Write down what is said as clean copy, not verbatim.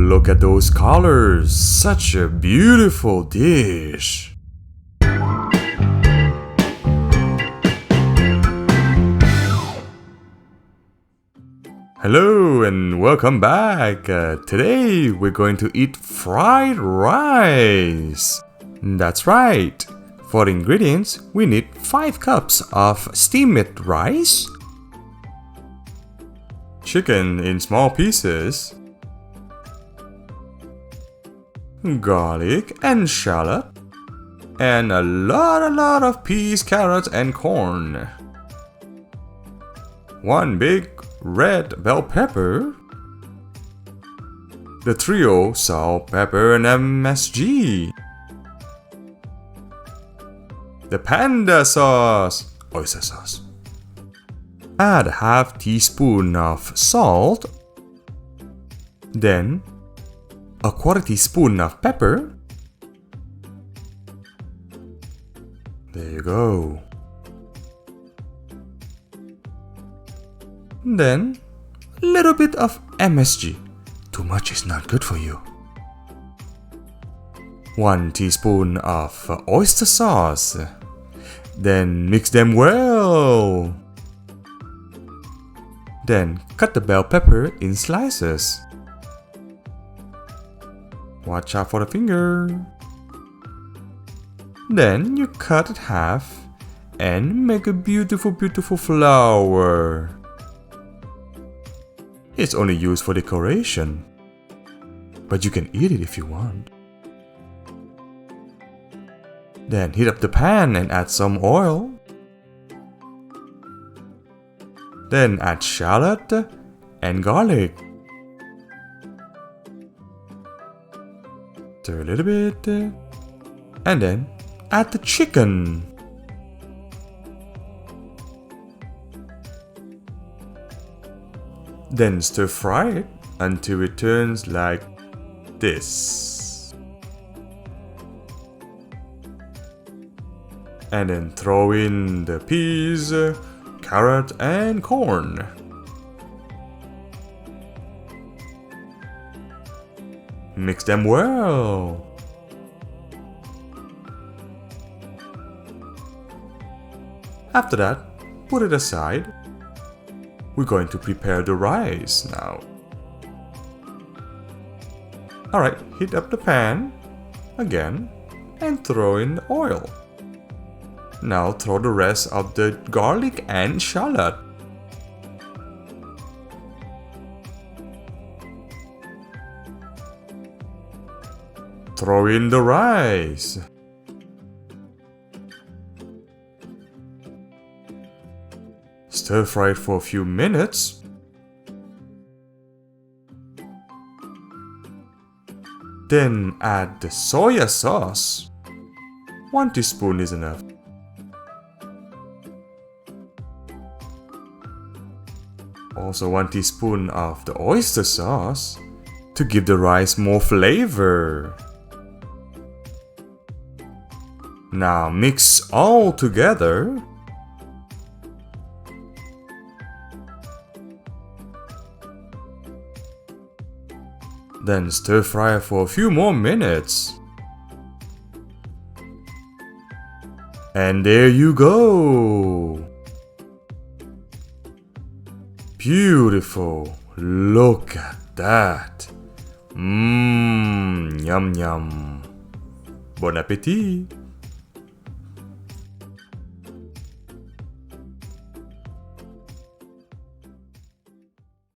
Look at those colors! Such a beautiful dish! Hello and welcome back! Today we're going to eat fried rice! That's right! For the ingredients, we need 5 cups of steamed rice, chicken in small pieces, garlic and shallot, and a lot of peas, carrots, and corn. 1 big red bell pepper, the trio salt, pepper, and MSG, the panda sauce, oyster sauce. Add half teaspoon of salt, then a quarter teaspoon of pepper. There you go. Then a little bit of MSG. Too much is not good for you. 1 teaspoon of oyster sauce. Then mix them well. Then cut the bell pepper in slices. Watch out for the finger. Then you cut it half and make a beautiful flower. It's only used for decoration, but you can eat it if you want. Then heat up the pan and add some oil. Then add shallot and garlic. Stir a little bit, and then add the chicken. Then stir fry it until it turns like this. And then throw in the peas, carrot, and corn. Mix them well. After that, put it aside. We're going to prepare the rice now. Alright, heat up the pan again and throw in the oil. Now throw the rest of the garlic and shallot. Throw in the rice. Stir fry it for a few minutes. Then add the soya sauce. 1 teaspoon is enough. Also 1 teaspoon of the oyster sauce to give the rice more flavor. Now mix all together. Then stir fry for a few more minutes. And there you go! Beautiful! Look at that! Yum yum! Bon appétit!